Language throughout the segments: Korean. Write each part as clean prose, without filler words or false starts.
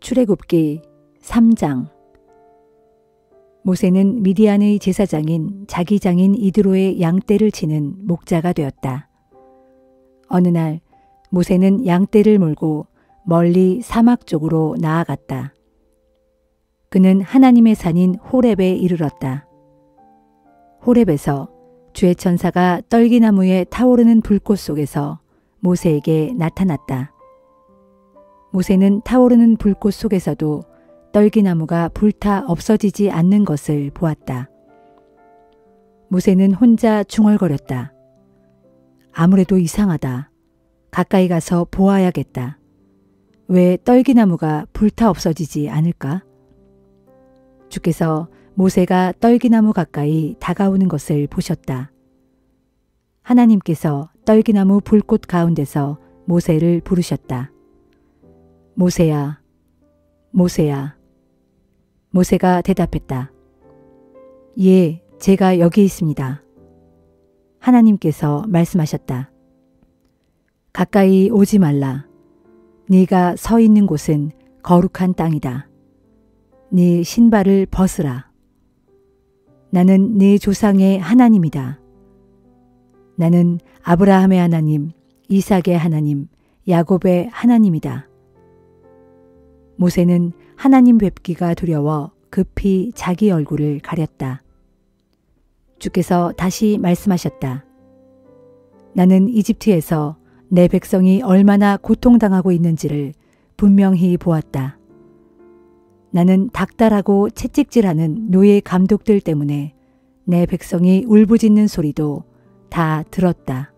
출애굽기 3장. 모세는 미디안의 제사장인 자기 장인 이드로의 양떼를 치는 목자가 되었다. 어느 날 모세는 양떼를 몰고 멀리 사막 쪽으로 나아갔다. 그는 하나님의 산인 호렙에 이르렀다. 호렙에서 주의 천사가 떨기나무에 타오르는 불꽃 속에서 모세에게 나타났다. 모세는 타오르는 불꽃 속에서도 떨기나무가 불타 없어지지 않는 것을 보았다. 모세는 혼자 중얼거렸다. 아무래도 이상하다. 가까이 가서 보아야겠다. 왜 떨기나무가 불타 없어지지 않을까? 주께서 모세가 떨기나무 가까이 다가오는 것을 보셨다. 하나님께서 떨기나무 불꽃 가운데서 모세를 부르셨다. 모세야, 모세야. 모세가 대답했다. 예, 제가 여기 있습니다. 하나님께서 말씀하셨다. 가까이 오지 말라. 네가 서 있는 곳은 거룩한 땅이다. 네 신발을 벗으라. 나는 네 조상의 하나님이다. 나는 아브라함의 하나님, 이삭의 하나님, 야곱의 하나님이다. 모세는 하나님 뵙기가 두려워 급히 자기 얼굴을 가렸다. 주께서 다시 말씀하셨다. 나는 이집트에서 내 백성이 얼마나 고통당하고 있는지를 분명히 보았다. 나는 닥달하고 채찍질하는 노예 감독들 때문에 내 백성이 울부짖는 소리도 다 들었다.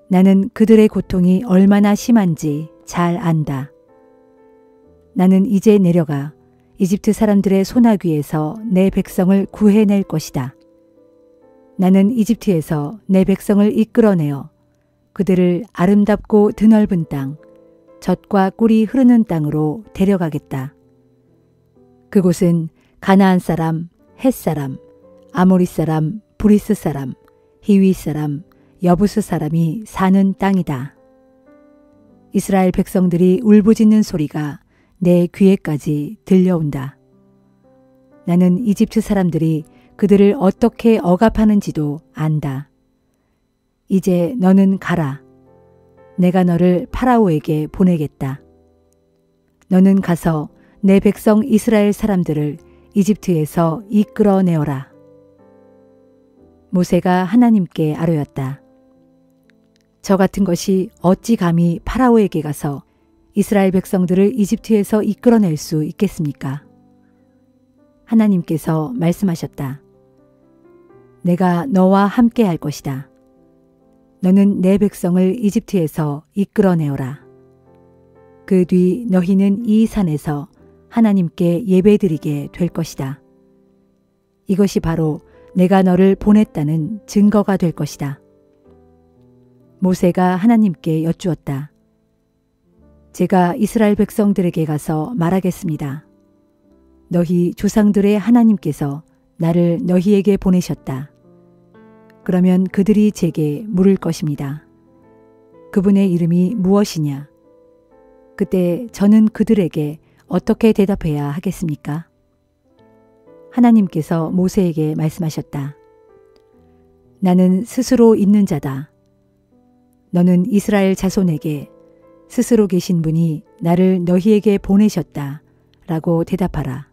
나는 그들의 고통이 얼마나 심한지 잘 안다. 나는 이제 내려가 이집트 사람들의 소나귀에서 내 백성을 구해낼 것이다. 나는 이집트에서 내 백성을 이끌어내어 그들을 아름답고 드넓은 땅, 젖과 꿀이 흐르는 땅으로 데려가겠다. 그곳은 가나안 사람, 헷 사람, 아모리 사람, 브리스 사람, 히위 사람, 여부스 사람이 사는 땅이다. 이스라엘 백성들이 울부짖는 소리가 내 귀에까지 들려온다. 나는 이집트 사람들이 그들을 어떻게 억압하는지도 안다. 이제 너는 가라. 내가 너를 파라오에게 보내겠다. 너는 가서 내 백성 이스라엘 사람들을 이집트에서 이끌어내어라. 모세가 하나님께 아뢰었다. 저 같은 것이 어찌 감히 파라오에게 가서 이스라엘 백성들을 이집트에서 이끌어낼 수 있겠습니까? 하나님께서 말씀하셨다. 내가 너와 함께 할 것이다. 너는 내 백성을 이집트에서 이끌어내어라. 그 뒤 너희는 이 산에서 하나님께 예배드리게 될 것이다. 이것이 바로 내가 너를 보냈다는 증거가 될 것이다. 모세가 하나님께 여쭈었다. 제가 이스라엘 백성들에게 가서 말하겠습니다. 너희 조상들의 하나님께서 나를 너희에게 보내셨다. 그러면 그들이 제게 물을 것입니다. 그분의 이름이 무엇이냐? 그때 저는 그들에게 어떻게 대답해야 하겠습니까? 하나님께서 모세에게 말씀하셨다. 나는 스스로 있는 자다. 너는 이스라엘 자손에게 스스로 계신 분이 나를 너희에게 보내셨다 라고 대답하라.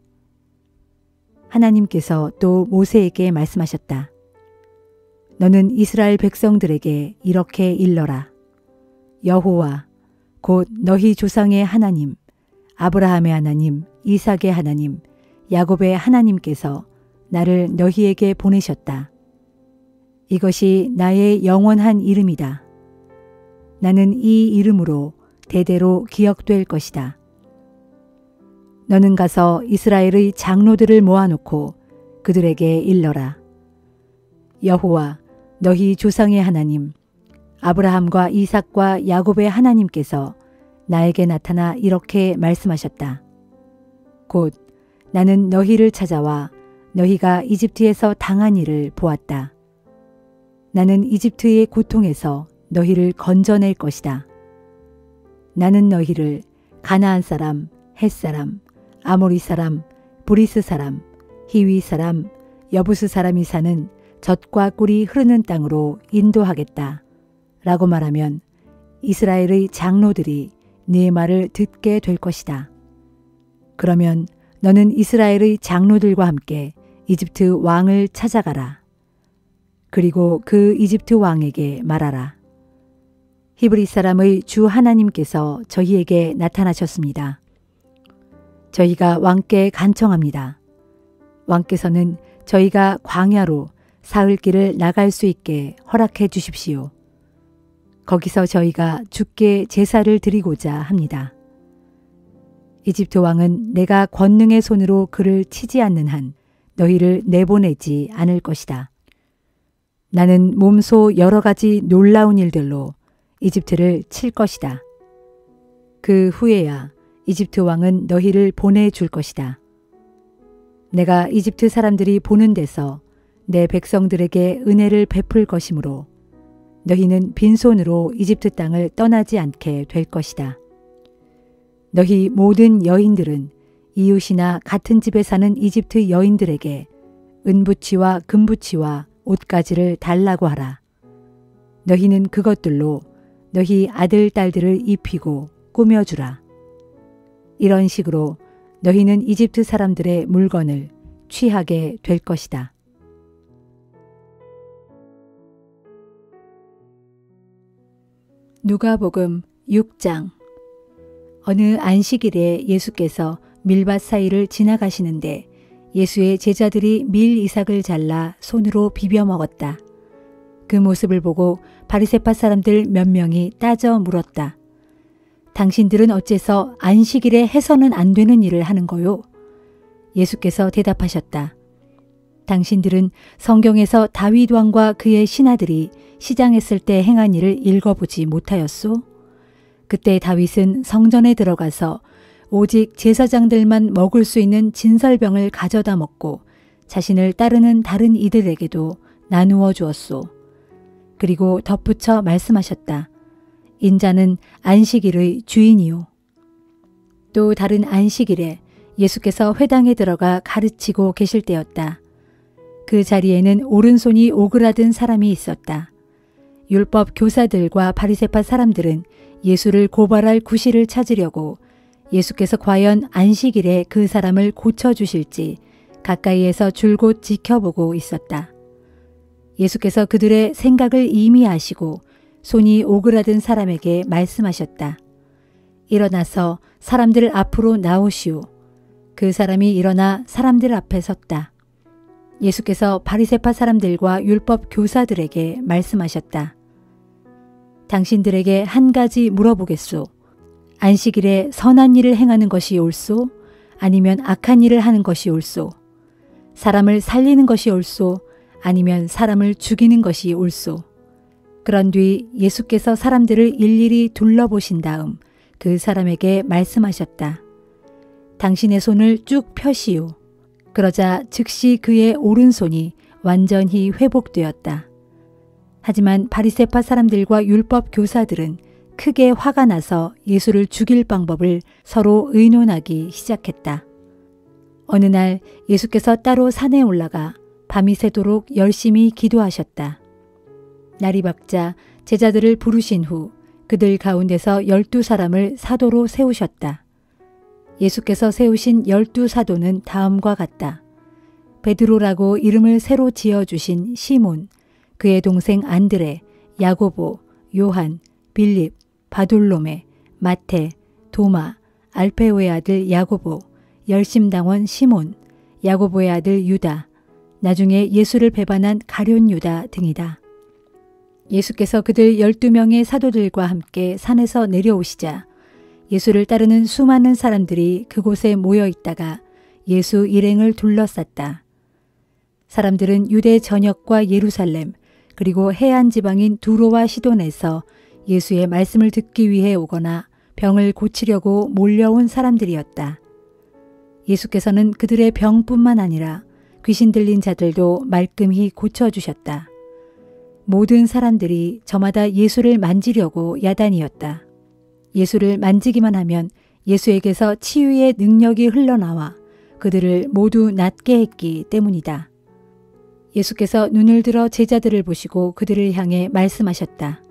하나님께서 또 모세에게 말씀하셨다. 너는 이스라엘 백성들에게 이렇게 일러라. 여호와 곧 너희 조상의 하나님, 아브라함의 하나님, 이삭의 하나님, 야곱의 하나님께서 나를 너희에게 보내셨다. 이것이 나의 영원한 이름이다. 나는 이 이름으로 대대로 기억될 것이다. 너는 가서 이스라엘의 장로들을 모아놓고 그들에게 일러라. 여호와 너희 조상의 하나님, 아브라함과 이삭과 야곱의 하나님께서 나에게 나타나 이렇게 말씀하셨다. 곧 나는 너희를 찾아와 너희가 이집트에서 당한 일을 보았다. 나는 이집트의 고통에서 너희를 건져낼 것이다. 나는 너희를 가나안 사람, 헷사람, 아모리 사람, 브리스 사람, 히위 사람, 여부스 사람이 사는 젖과 꿀이 흐르는 땅으로 인도하겠다. 라고 말하면 이스라엘의 장로들이 네 말을 듣게 될 것이다. 그러면 너는 이스라엘의 장로들과 함께 이집트 왕을 찾아가라. 그리고 그 이집트 왕에게 말하라. 히브리 사람의 주 하나님께서 저희에게 나타나셨습니다. 저희가 왕께 간청합니다. 왕께서는 저희가 광야로 사흘 길을 나갈 수 있게 허락해 주십시오. 거기서 저희가 주께 제사를 드리고자 합니다. 이집트 왕은 내가 권능의 손으로 그를 치지 않는 한 너희를 내보내지 않을 것이다. 나는 몸소 여러 가지 놀라운 일들로 이집트를 칠 것이다. 그 후에야 이집트 왕은 너희를 보내줄 것이다. 내가 이집트 사람들이 보는 데서 내 백성들에게 은혜를 베풀 것이므로 너희는 빈손으로 이집트 땅을 떠나지 않게 될 것이다. 너희 모든 여인들은 이웃이나 같은 집에 사는 이집트 여인들에게 은부치와 금부치와 옷가지를 달라고 하라. 너희는 그것들로 너희 아들, 딸들을 입히고 꾸며주라. 이런 식으로 너희는 이집트 사람들의 물건을 취하게 될 것이다. 누가복음 6장. 어느 안식일에 예수께서 밀밭 사이를 지나가시는데 예수의 제자들이 밀 이삭을 잘라 손으로 비벼 먹었다. 그 모습을 보고 바리새파 사람들 몇 명이 따져 물었다. 당신들은 어째서 안식일에 해서는 안 되는 일을 하는 거요? 예수께서 대답하셨다. 당신들은 성경에서 다윗 왕과 그의 신하들이 시장했을 때 행한 일을 읽어보지 못하였소? 그때 다윗은 성전에 들어가서 오직 제사장들만 먹을 수 있는 진설병을 가져다 먹고 자신을 따르는 다른 이들에게도 나누어 주었소. 그리고 덧붙여 말씀하셨다. 인자는 안식일의 주인이요. 또 다른 안식일에 예수께서 회당에 들어가 가르치고 계실 때였다. 그 자리에는 오른손이 오그라든 사람이 있었다. 율법 교사들과 바리새파 사람들은 예수를 고발할 구실을 찾으려고 예수께서 과연 안식일에 그 사람을 고쳐주실지 가까이에서 줄곧 지켜보고 있었다. 예수께서 그들의 생각을 이미 아시고 손이 오그라든 사람에게 말씀하셨다. 일어나서 사람들 앞으로 나오시오. 그 사람이 일어나 사람들 앞에 섰다. 예수께서 바리새파 사람들과 율법 교사들에게 말씀하셨다. 당신들에게 한 가지 물어보겠소. 안식일에 선한 일을 행하는 것이 옳소? 아니면 악한 일을 하는 것이 옳소? 사람을 살리는 것이 옳소? 아니면 사람을 죽이는 것이 옳소? 그런 뒤 예수께서 사람들을 일일이 둘러보신 다음 그 사람에게 말씀하셨다. 당신의 손을 쭉 펴시오. 그러자 즉시 그의 오른손이 완전히 회복되었다. 하지만 바리새파 사람들과 율법 교사들은 크게 화가 나서 예수를 죽일 방법을 서로 의논하기 시작했다. 어느 날 예수께서 따로 산에 올라가 밤이 새도록 열심히 기도하셨다. 날이 밝자 제자들을 부르신 후 그들 가운데서 12사람을 사도로 세우셨다. 예수께서 세우신 12사도는 다음과 같다. 베드로라고 이름을 새로 지어주신 시몬, 그의 동생 안드레, 야고보, 요한, 빌립, 바돌로메, 마테, 도마, 알페오의 아들 야고보, 열심당원 시몬, 야고보의 아들 유다, 나중에 예수를 배반한 가룟 유다 등이다. 예수께서 그들 12명의 사도들과 함께 산에서 내려오시자 예수를 따르는 수많은 사람들이 그곳에 모여 있다가 예수 일행을 둘러쌌다. 사람들은 유대 전역과 예루살렘 그리고 해안 지방인 두로와 시돈에서 예수의 말씀을 듣기 위해 오거나 병을 고치려고 몰려온 사람들이었다. 예수께서는 그들의 병뿐만 아니라 귀신 들린 자들도 말끔히 고쳐주셨다. 모든 사람들이 저마다 예수를 만지려고 야단이었다. 예수를 만지기만 하면 예수에게서 치유의 능력이 흘러나와 그들을 모두 낫게 했기 때문이다. 예수께서 눈을 들어 제자들을 보시고 그들을 향해 말씀하셨다.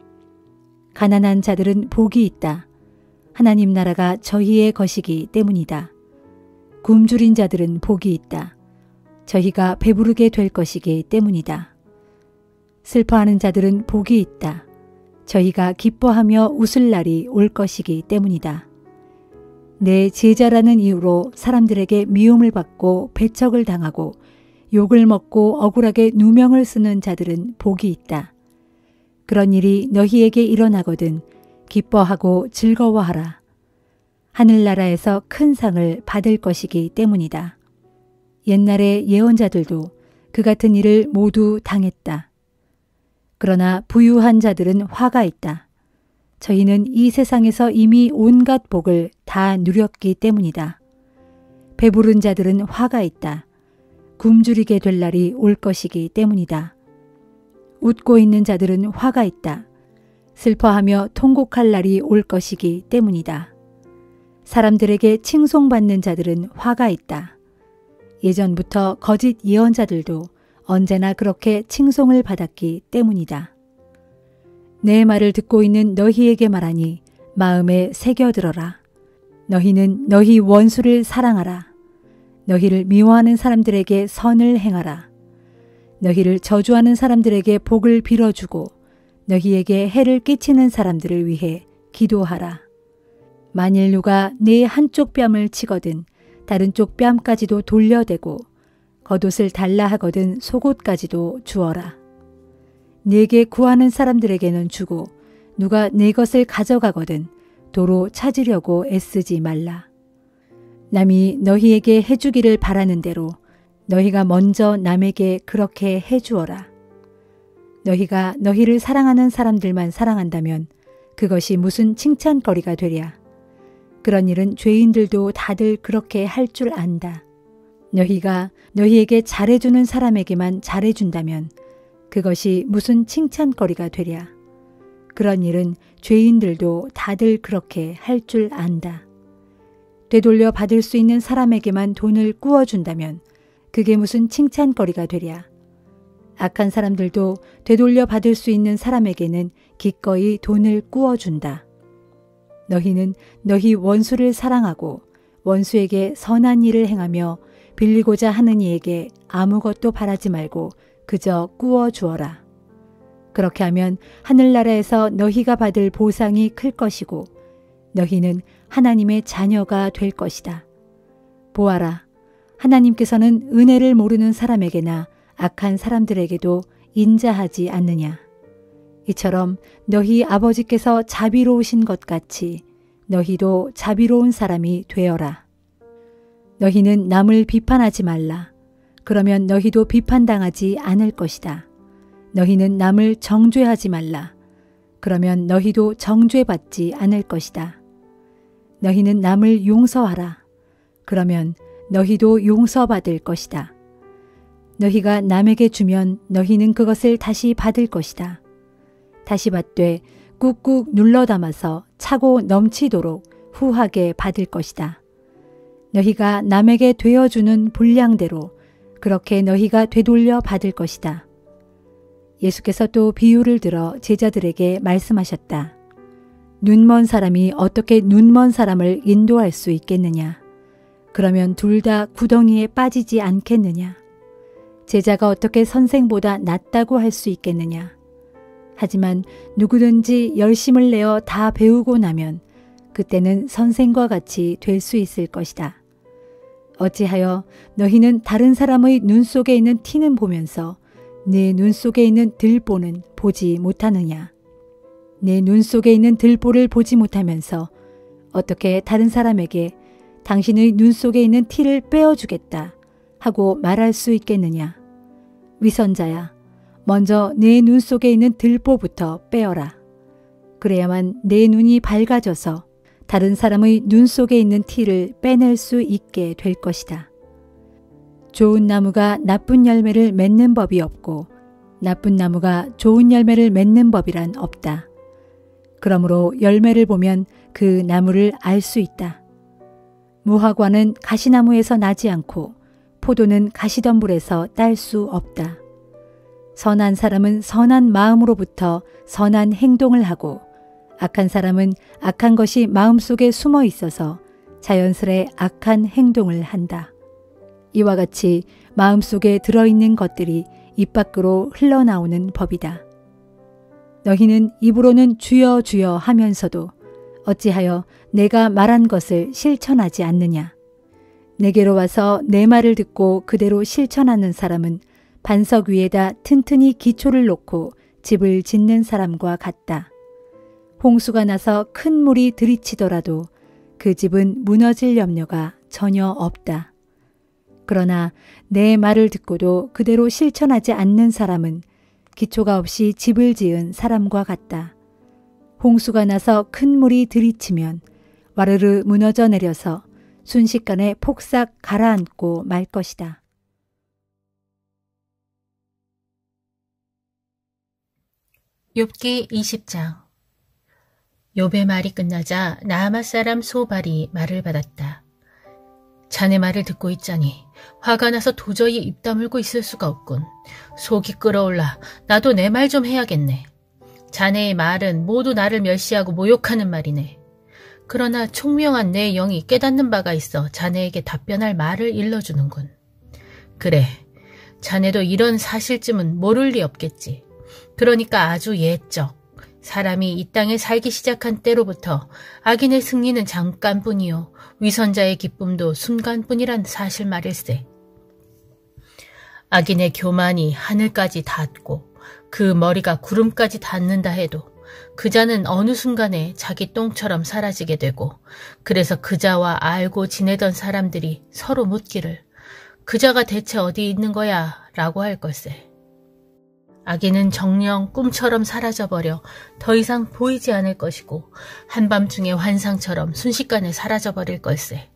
가난한 자들은 복이 있다. 하나님 나라가 저희의 것이기 때문이다. 굶주린 자들은 복이 있다. 저희가 배부르게 될 것이기 때문이다. 슬퍼하는 자들은 복이 있다. 저희가 기뻐하며 웃을 날이 올 것이기 때문이다. 내 제자라는 이유로 사람들에게 미움을 받고 배척을 당하고 욕을 먹고 억울하게 누명을 쓰는 자들은 복이 있다. 그런 일이 너희에게 일어나거든 기뻐하고 즐거워하라. 하늘나라에서 큰 상을 받을 것이기 때문이다. 옛날의 예언자들도 그 같은 일을 모두 당했다. 그러나 부유한 자들은 화가 있다. 저희는 이 세상에서 이미 온갖 복을 다 누렸기 때문이다. 배부른 자들은 화가 있다. 굶주리게 될 날이 올 것이기 때문이다. 웃고 있는 자들은 화가 있다. 슬퍼하며 통곡할 날이 올 것이기 때문이다. 사람들에게 칭송받는 자들은 화가 있다. 예전부터 거짓 예언자들도 언제나 그렇게 칭송을 받았기 때문이다. 내 말을 듣고 있는 너희에게 말하니 마음에 새겨들어라. 너희는 너희 원수를 사랑하라. 너희를 미워하는 사람들에게 선을 행하라. 너희를 저주하는 사람들에게 복을 빌어주고 너희에게 해를 끼치는 사람들을 위해 기도하라. 만일 누가 네 한쪽 뺨을 치거든 다른 쪽 뺨까지도 돌려대고 겉옷을 달라 하거든 속옷까지도 주어라. 네게 구하는 사람들에게는 주고 누가 네 것을 가져가거든 도로 찾으려고 애쓰지 말라. 남이 너희에게 해주기를 바라는 대로 너희가 먼저 남에게 그렇게 해주어라. 너희가 너희를 사랑하는 사람들만 사랑한다면 그것이 무슨 칭찬거리가 되랴. 그런 일은 죄인들도 다들 그렇게 할 줄 안다. 너희가 너희에게 잘해주는 사람에게만 잘해준다면 그것이 무슨 칭찬거리가 되랴. 그런 일은 죄인들도 다들 그렇게 할 줄 안다. 되돌려 받을 수 있는 사람에게만 돈을 꾸어준다면 그게 무슨 칭찬거리가 되랴. 악한 사람들도 되돌려 받을 수 있는 사람에게는 기꺼이 돈을 꾸어준다. 너희는 너희 원수를 사랑하고 원수에게 선한 일을 행하며 빌리고자 하는 이에게 아무것도 바라지 말고 그저 꾸어주어라. 그렇게 하면 하늘나라에서 너희가 받을 보상이 클 것이고 너희는 하나님의 자녀가 될 것이다. 보아라, 하나님께서는 은혜를 모르는 사람에게나 악한 사람들에게도 인자하지 않느냐. 이처럼 너희 아버지께서 자비로우신 것 같이 너희도 자비로운 사람이 되어라. 너희는 남을 비판하지 말라. 그러면 너희도 비판당하지 않을 것이다. 너희는 남을 정죄하지 말라. 그러면 너희도 정죄받지 않을 것이다. 너희는 남을 용서하라. 그러면 너희도 용서받을 것이다. 너희가 남에게 주면 너희는 그것을 다시 받을 것이다. 다시 받되 꾹꾹 눌러 담아서 차고 넘치도록 후하게 받을 것이다. 너희가 남에게 되어주는 분량대로 그렇게 너희가 되돌려 받을 것이다. 예수께서 또 비유를 들어 제자들에게 말씀하셨다. 눈먼 사람이 어떻게 눈먼 사람을 인도할 수 있겠느냐? 그러면 둘 다 구덩이에 빠지지 않겠느냐? 제자가 어떻게 선생보다 낫다고 할 수 있겠느냐? 하지만 누구든지 열심을 내어 다 배우고 나면 그때는 선생과 같이 될 수 있을 것이다. 어찌하여 너희는 다른 사람의 눈 속에 있는 티는 보면서 내 눈 속에 있는 들보는 보지 못하느냐? 내 눈 속에 있는 들보를 보지 못하면서 어떻게 다른 사람에게 당신의 눈 속에 있는 티를 빼어주겠다 하고 말할 수 있겠느냐? 위선자야, 먼저 내 눈 속에 있는 들보부터 빼어라. 그래야만 내 눈이 밝아져서 다른 사람의 눈 속에 있는 티를 빼낼 수 있게 될 것이다. 좋은 나무가 나쁜 열매를 맺는 법이 없고 나쁜 나무가 좋은 열매를 맺는 법이란 없다. 그러므로 열매를 보면 그 나무를 알 수 있다. 무화과는 가시나무에서 나지 않고 포도는 가시덤불에서 딸 수 없다. 선한 사람은 선한 마음으로부터 선한 행동을 하고 악한 사람은 악한 것이 마음속에 숨어 있어서 자연스레 악한 행동을 한다. 이와 같이 마음속에 들어있는 것들이 입 밖으로 흘러나오는 법이다. 너희는 입으로는 주여 주여 하면서도 어찌하여 내가 말한 것을 실천하지 않느냐. 내게로 와서 내 말을 듣고 그대로 실천하는 사람은 반석 위에다 튼튼히 기초를 놓고 집을 짓는 사람과 같다. 홍수가 나서 큰 물이 들이치더라도 그 집은 무너질 염려가 전혀 없다. 그러나 내 말을 듣고도 그대로 실천하지 않는 사람은 기초가 없이 집을 지은 사람과 같다. 홍수가 나서 큰 물이 들이치면 와르르 무너져 내려서 순식간에 폭삭 가라앉고 말 것이다. 욥기 20장. 욥의 말이 끝나자 나아마 사람 소발이 말을 받았다. 자네 말을 듣고 있자니 화가 나서 도저히 입 다물고 있을 수가 없군. 속이 끓어올라 나도 내 말 좀 해야겠네. 자네의 말은 모두 나를 멸시하고 모욕하는 말이네. 그러나 총명한 내 영이 깨닫는 바가 있어 자네에게 답변할 말을 일러주는군. 그래, 자네도 이런 사실쯤은 모를 리 없겠지. 그러니까 아주 옛적 사람이 이 땅에 살기 시작한 때로부터 악인의 승리는 잠깐뿐이요 위선자의 기쁨도 순간뿐이란 사실 말일세. 악인의 교만이 하늘까지 닿고 그 머리가 구름까지 닿는다 해도 그자는 어느 순간에 자기 똥처럼 사라지게 되고, 그래서 그자와 알고 지내던 사람들이 서로 묻기를 그자가 대체 어디 있는 거야 라고 할 걸세. 악인은 정녕 꿈처럼 사라져버려 더 이상 보이지 않을 것이고 한밤중의 환상처럼 순식간에 사라져버릴 걸세.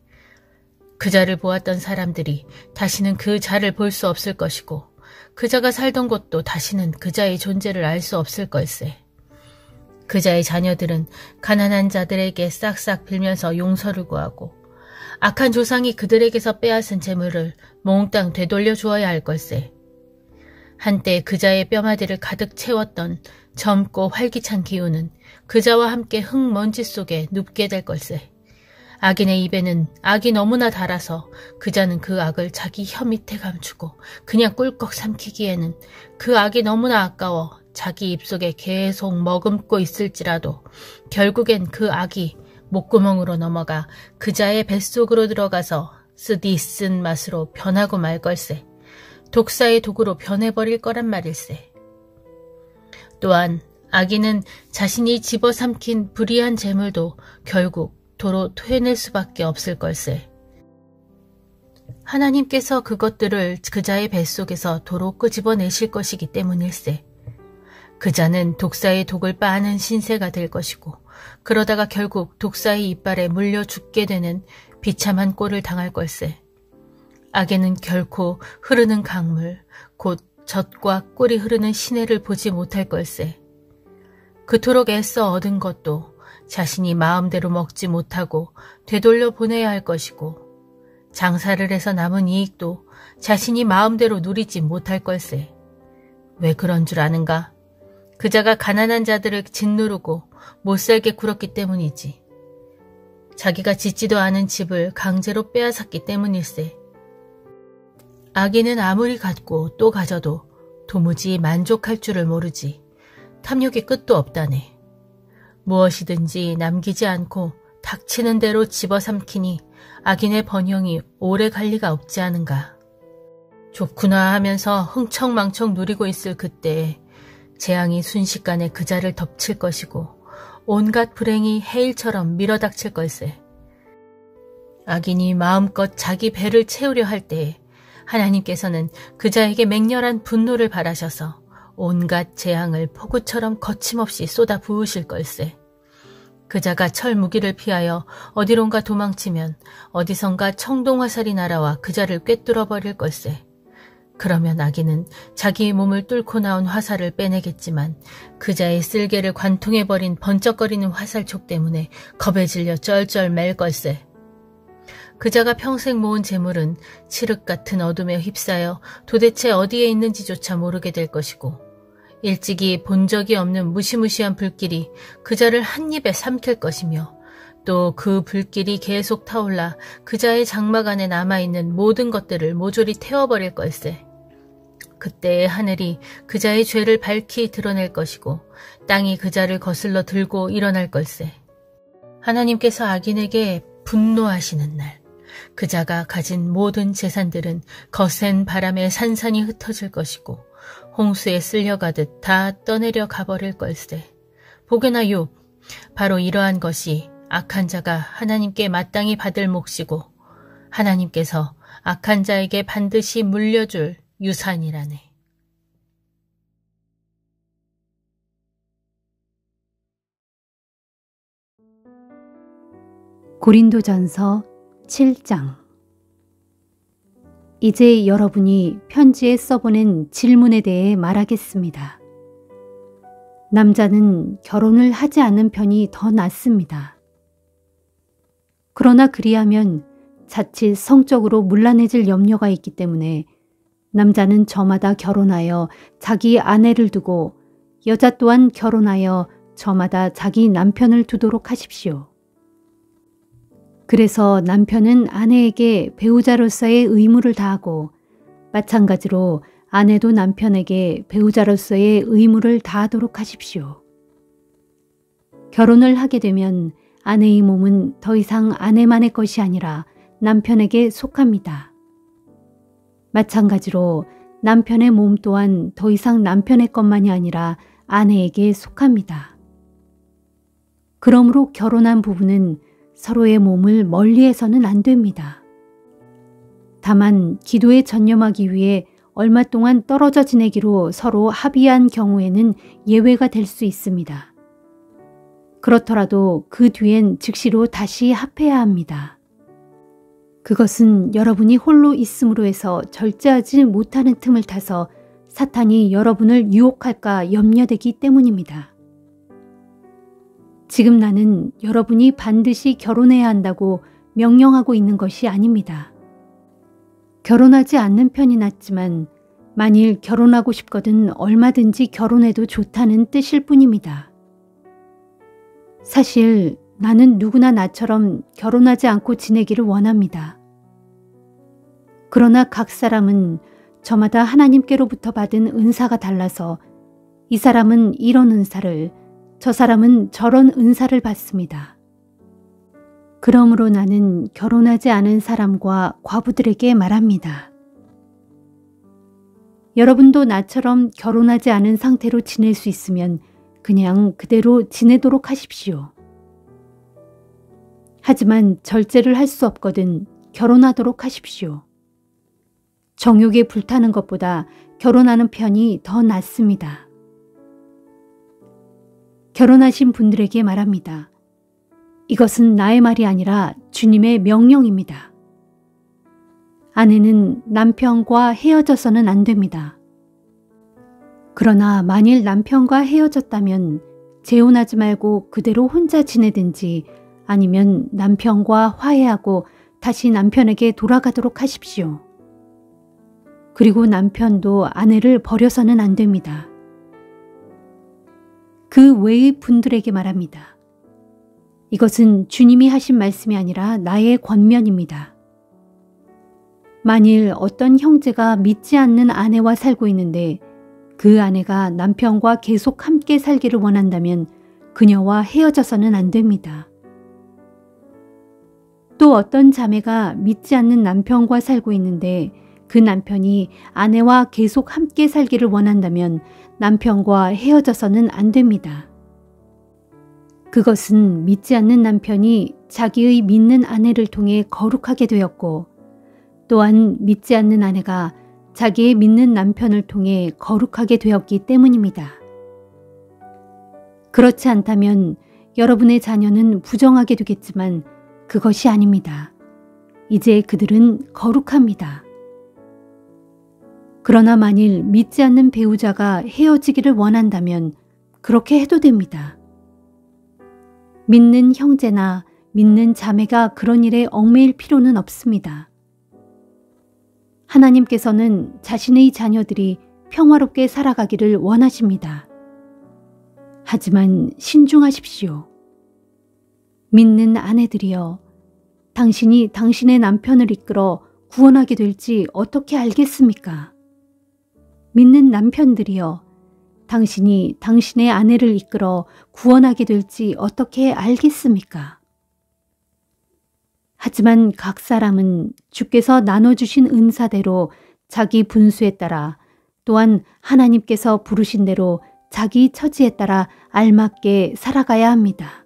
그자를 보았던 사람들이 다시는 그자를 볼 수 없을 것이고 그자가 살던 곳도 다시는 그자의 존재를 알 수 없을 걸세. 그자의 자녀들은 가난한 자들에게 싹싹 빌면서 용서를 구하고 악한 조상이 그들에게서 빼앗은 재물을 몽땅 되돌려 주어야 할 걸세. 한때 그자의 뼈마디를 가득 채웠던 젊고 활기찬 기운은 그자와 함께 흙먼지 속에 눕게 될 걸세. 악인의 입에는 악이 너무나 달아서 그자는 그 악을 자기 혀 밑에 감추고 그냥 꿀꺽 삼키기에는 그 악이 너무나 아까워 자기 입속에 계속 머금고 있을지라도 결국엔 그 악이 목구멍으로 넘어가 그자의 뱃속으로 들어가서 쓰디 쓴 맛으로 변하고 말 걸세. 독사의 독으로 변해버릴 거란 말일세. 또한 악인은 자신이 집어삼킨 불의한 재물도 결국 도로 토해낼 수밖에 없을 걸세. 하나님께서 그것들을 그자의 뱃속에서 도로 끄집어내실 것이기 때문일세. 그자는 독사의 독을 빠는 신세가 될 것이고 그러다가 결국 독사의 이빨에 물려 죽게 되는 비참한 꼴을 당할 걸세. 악에는 결코 흐르는 강물, 곧 젖과 꿀이 흐르는 시내를 보지 못할 걸세. 그토록 애써 얻은 것도 자신이 마음대로 먹지 못하고 되돌려 보내야 할 것이고 장사를 해서 남은 이익도 자신이 마음대로 누리지 못할 걸세. 왜 그런 줄 아는가? 그자가 가난한 자들을 짓누르고 못살게 굴었기 때문이지. 자기가 짓지도 않은 집을 강제로 빼앗았기 때문일세. 악인은 아무리 갖고 또 가져도 도무지 만족할 줄을 모르지. 탐욕의 끝도 없다네. 무엇이든지 남기지 않고 닥치는 대로 집어삼키니 악인의 번영이 오래 갈 리가 없지 않은가. 좋구나 하면서 흥청망청 누리고 있을 그때에 재앙이 순식간에 그자를 덮칠 것이고 온갖 불행이 해일처럼 밀어닥칠 걸세. 악인이 마음껏 자기 배를 채우려 할 때에 하나님께서는 그자에게 맹렬한 분노를 바라셔서 온갖 재앙을 폭우처럼 거침없이 쏟아 부으실 걸세. 그자가 철무기를 피하여 어디론가 도망치면 어디선가 청동화살이 날아와 그자를 꿰뚫어 버릴 걸세. 그러면 악인은 자기 몸을 뚫고 나온 화살을 빼내겠지만 그자의 쓸개를 관통해버린 번쩍거리는 화살촉 때문에 겁에 질려 쩔쩔 맬 걸세. 그자가 평생 모은 재물은 칠흑 같은 어둠에 휩싸여 도대체 어디에 있는지조차 모르게 될 것이고 일찍이 본 적이 없는 무시무시한 불길이 그자를 한 입에 삼킬 것이며 또 그 불길이 계속 타올라 그자의 장막 안에 남아있는 모든 것들을 모조리 태워버릴 걸세. 그때의 하늘이 그자의 죄를 밝히 드러낼 것이고 땅이 그자를 거슬러 들고 일어날 걸세. 하나님께서 악인에게 분노하시는 날, 그자가 가진 모든 재산들은 거센 바람에 산산이 흩어질 것이고 홍수에 쓸려가듯 다 떠내려 가버릴 걸세. 보게나 욥, 바로 이러한 것이 악한 자가 하나님께 마땅히 받을 몫이고 하나님께서 악한 자에게 반드시 물려줄 유산이라네. 고린도전서 7장. 이제 여러분이 편지에 써보낸 질문에 대해 말하겠습니다. 남자는 결혼을 하지 않는 편이 더 낫습니다. 그러나 그리하면 자칫 성적으로 문란해질 염려가 있기 때문에 남자는 저마다 결혼하여 자기 아내를 두고 여자 또한 결혼하여 저마다 자기 남편을 두도록 하십시오. 그래서 남편은 아내에게 배우자로서의 의무를 다하고 마찬가지로 아내도 남편에게 배우자로서의 의무를 다하도록 하십시오. 결혼을 하게 되면 아내의 몸은 더 이상 아내만의 것이 아니라 남편에게 속합니다. 마찬가지로 남편의 몸 또한 더 이상 남편의 것만이 아니라 아내에게 속합니다. 그러므로 결혼한 부부는 서로의 몸을 멀리해서는 안 됩니다. 다만 기도에 전념하기 위해 얼마 동안 떨어져 지내기로 서로 합의한 경우에는 예외가 될 수 있습니다. 그렇더라도 그 뒤엔 즉시로 다시 합해야 합니다. 그것은 여러분이 홀로 있음으로 해서 절제하지 못하는 틈을 타서 사탄이 여러분을 유혹할까 염려되기 때문입니다. 지금 나는 여러분이 반드시 결혼해야 한다고 명령하고 있는 것이 아닙니다. 결혼하지 않는 편이 낫지만 만일 결혼하고 싶거든 얼마든지 결혼해도 좋다는 뜻일 뿐입니다. 사실 나는 누구나 나처럼 결혼하지 않고 지내기를 원합니다. 그러나 각 사람은 저마다 하나님께로부터 받은 은사가 달라서 이 사람은 이런 은사를, 저 사람은 저런 은사를 받습니다. 그러므로 나는 결혼하지 않은 사람과 과부들에게 말합니다. 여러분도 나처럼 결혼하지 않은 상태로 지낼 수 있으면 그냥 그대로 지내도록 하십시오. 하지만 절제를 할 수 없거든 결혼하도록 하십시오. 정욕에 불타는 것보다 결혼하는 편이 더 낫습니다. 결혼하신 분들에게 말합니다. 이것은 나의 말이 아니라 주님의 명령입니다. 아내는 남편과 헤어져서는 안 됩니다. 그러나 만일 남편과 헤어졌다면 재혼하지 말고 그대로 혼자 지내든지 아니면 남편과 화해하고 다시 남편에게 돌아가도록 하십시오. 그리고 남편도 아내를 버려서는 안 됩니다. 그 외의 분들에게 말합니다. 이것은 주님이 하신 말씀이 아니라 나의 권면입니다. 만일 어떤 형제가 믿지 않는 아내와 살고 있는데 그 아내가 남편과 계속 함께 살기를 원한다면 그녀와 헤어져서는 안 됩니다. 또 어떤 자매가 믿지 않는 남편과 살고 있는데 그 남편이 아내와 계속 함께 살기를 원한다면 남편과 헤어져서는 안 됩니다. 그것은 믿지 않는 남편이 자기의 믿는 아내를 통해 거룩하게 되었고 또한 믿지 않는 아내가 자기의 믿는 남편을 통해 거룩하게 되었기 때문입니다. 그렇지 않다면 여러분의 자녀는 부정하게 되겠지만 그것이 아닙니다. 이제 그들은 거룩합니다. 그러나 만일 믿지 않는 배우자가 헤어지기를 원한다면 그렇게 해도 됩니다. 믿는 형제나 믿는 자매가 그런 일에 얽매일 필요는 없습니다. 하나님께서는 자신의 자녀들이 평화롭게 살아가기를 원하십니다. 하지만 신중하십시오. 믿는 아내들이여, 당신이 당신의 남편을 이끌어 구원하게 될지 어떻게 알겠습니까? 믿는 남편들이여, 당신이 당신의 아내를 이끌어 구원하게 될지 어떻게 알겠습니까? 하지만 각 사람은 주께서 나눠주신 은사대로 자기 분수에 따라, 또한 하나님께서 부르신 대로 자기 처지에 따라 알맞게 살아가야 합니다.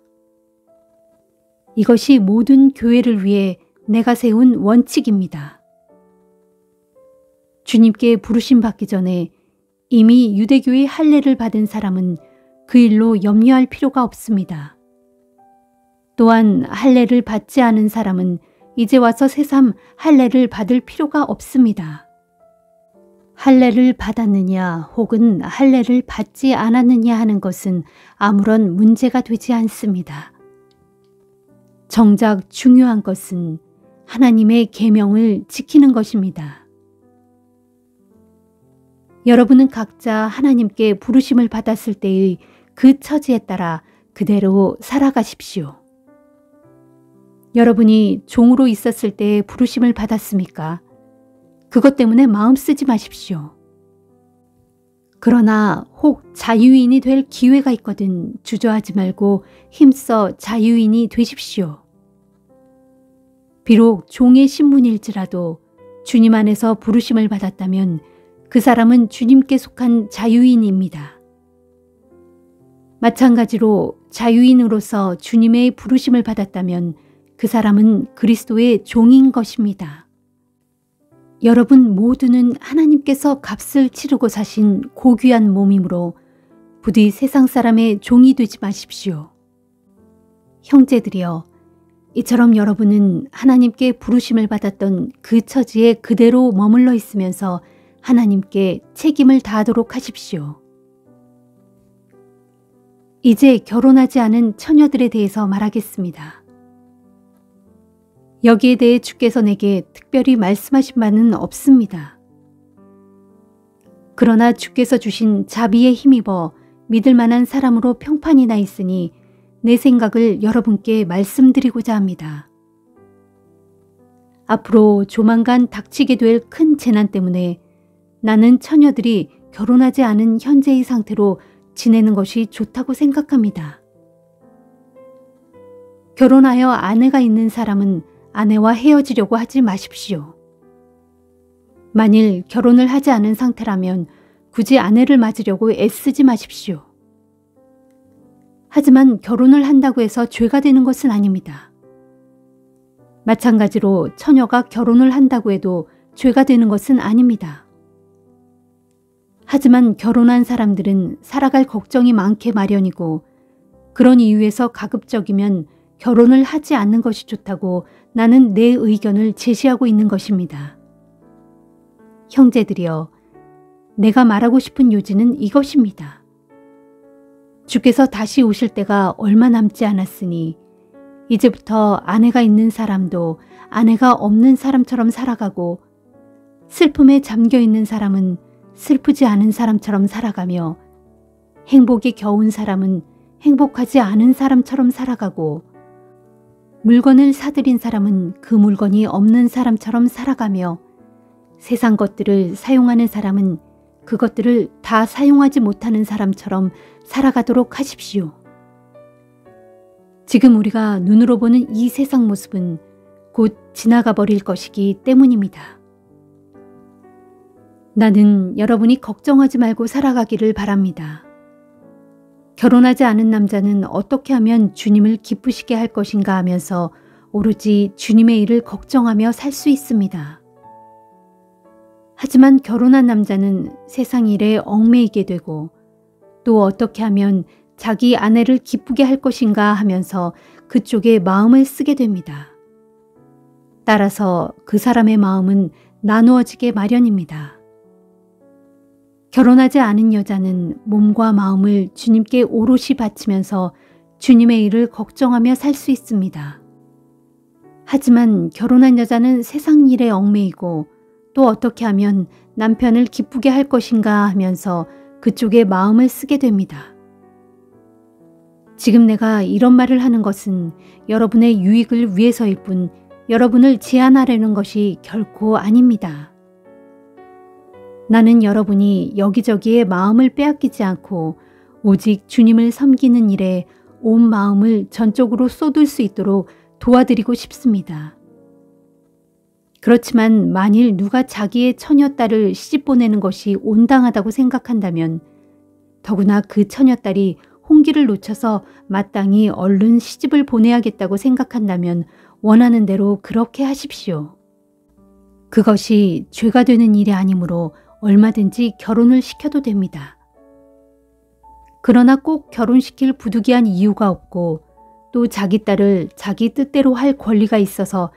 이것이 모든 교회를 위해 내가 세운 원칙입니다. 주님께 부르심 받기 전에 이미 유대교의 할례를 받은 사람은 그 일로 염려할 필요가 없습니다. 또한 할례를 받지 않은 사람은 이제 와서 새삼 할례를 받을 필요가 없습니다. 할례를 받았느냐 혹은 할례를 받지 않았느냐 하는 것은 아무런 문제가 되지 않습니다. 정작 중요한 것은 하나님의 계명을 지키는 것입니다. 여러분은 각자 하나님께 부르심을 받았을 때의 그 처지에 따라 그대로 살아가십시오. 여러분이 종으로 있었을 때 부르심을 받았습니까? 그것 때문에 마음 쓰지 마십시오. 그러나 혹 자유인이 될 기회가 있거든 주저하지 말고 힘써 자유인이 되십시오. 비록 종의 신분일지라도 주님 안에서 부르심을 받았다면 그 사람은 주님께 속한 자유인입니다. 마찬가지로 자유인으로서 주님의 부르심을 받았다면 그 사람은 그리스도의 종인 것입니다. 여러분 모두는 하나님께서 값을 치르고 사신 고귀한 몸이므로 부디 세상 사람의 종이 되지 마십시오. 형제들이여, 이처럼 여러분은 하나님께 부르심을 받았던 그 처지에 그대로 머물러 있으면서 하나님께 책임을 다하도록 하십시오. 이제 결혼하지 않은 처녀들에 대해서 말하겠습니다. 여기에 대해 주께서 내게 특별히 말씀하신 바는 없습니다. 그러나 주께서 주신 자비에 힘입어 믿을 만한 사람으로 평판이 나 있으니 내 생각을 여러분께 말씀드리고자 합니다. 앞으로 조만간 닥치게 될 큰 재난 때문에 나는 처녀들이 결혼하지 않은 현재의 상태로 지내는 것이 좋다고 생각합니다. 결혼하여 아내가 있는 사람은 아내와 헤어지려고 하지 마십시오. 만일 결혼을 하지 않은 상태라면 굳이 아내를 맞으려고 애쓰지 마십시오. 하지만 결혼을 한다고 해서 죄가 되는 것은 아닙니다. 마찬가지로 처녀가 결혼을 한다고 해도 죄가 되는 것은 아닙니다. 하지만 결혼한 사람들은 살아갈 걱정이 많게 마련이고 그런 이유에서 가급적이면 결혼을 하지 않는 것이 좋다고 나는 내 의견을 제시하고 있는 것입니다. 형제들이여, 내가 말하고 싶은 요지는 이것입니다. 주께서 다시 오실 때가 얼마 남지 않았으니 이제부터 아내가 있는 사람도 아내가 없는 사람처럼 살아가고 슬픔에 잠겨 있는 사람은 슬프지 않은 사람처럼 살아가며 행복이 겨운 사람은 행복하지 않은 사람처럼 살아가고 물건을 사들인 사람은 그 물건이 없는 사람처럼 살아가며 세상 것들을 사용하는 사람은 그것들을 다 사용하지 못하는 사람처럼 살아가도록 하십시오. 지금 우리가 눈으로 보는 이 세상 모습은 곧 지나가 버릴 것이기 때문입니다. 나는 여러분이 걱정하지 말고 살아가기를 바랍니다. 결혼하지 않은 남자는 어떻게 하면 주님을 기쁘시게 할 것인가 하면서 오로지 주님의 일을 걱정하며 살 수 있습니다. 하지만 결혼한 남자는 세상 일에 얽매이게 되고 또 어떻게 하면 자기 아내를 기쁘게 할 것인가 하면서 그쪽에 마음을 쓰게 됩니다. 따라서 그 사람의 마음은 나누어지게 마련입니다. 결혼하지 않은 여자는 몸과 마음을 주님께 오롯이 바치면서 주님의 일을 걱정하며 살 수 있습니다. 하지만 결혼한 여자는 세상 일에 얽매이고 또 어떻게 하면 남편을 기쁘게 할 것인가 하면서 그쪽에 마음을 쓰게 됩니다. 지금 내가 이런 말을 하는 것은 여러분의 유익을 위해서일 뿐 여러분을 제한하려는 것이 결코 아닙니다. 나는 여러분이 여기저기에 마음을 빼앗기지 않고 오직 주님을 섬기는 일에 온 마음을 전적으로 쏟을 수 있도록 도와드리고 싶습니다. 그렇지만 만일 누가 자기의 처녀딸을 시집 보내는 것이 온당하다고 생각한다면 더구나 그 처녀딸이 홍기를 놓쳐서 마땅히 얼른 시집을 보내야겠다고 생각한다면 원하는 대로 그렇게 하십시오. 그것이 죄가 되는 일이 아니므로 얼마든지 결혼을 시켜도 됩니다. 그러나 꼭 결혼시킬 부득이한 이유가 없고 또 자기 딸을 자기 뜻대로 할 권리가 있어서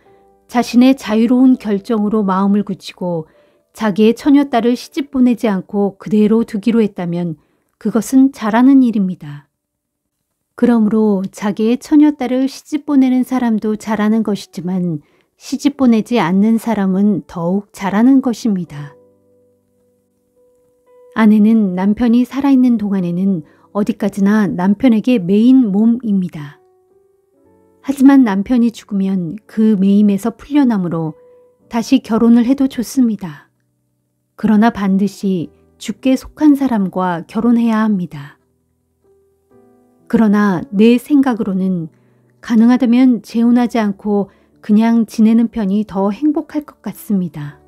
자신의 자유로운 결정으로 마음을 굳히고 자기의 처녀딸을 시집 보내지 않고 그대로 두기로 했다면 그것은 잘하는 일입니다. 그러므로 자기의 처녀딸을 시집 보내는 사람도 잘하는 것이지만 시집 보내지 않는 사람은 더욱 잘하는 것입니다. 아내는 남편이 살아있는 동안에는 어디까지나 남편에게 매인 몸입니다. 하지만 남편이 죽으면 그 매임에서 풀려나므로 다시 결혼을 해도 좋습니다. 그러나 반드시 주께 속한 사람과 결혼해야 합니다. 그러나 내 생각으로는 가능하다면 재혼하지 않고 그냥 지내는 편이 더 행복할 것 같습니다.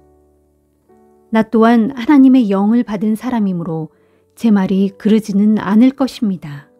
나 또한 하나님의 영을 받은 사람이므로 제 말이 그러지는 않을 것입니다.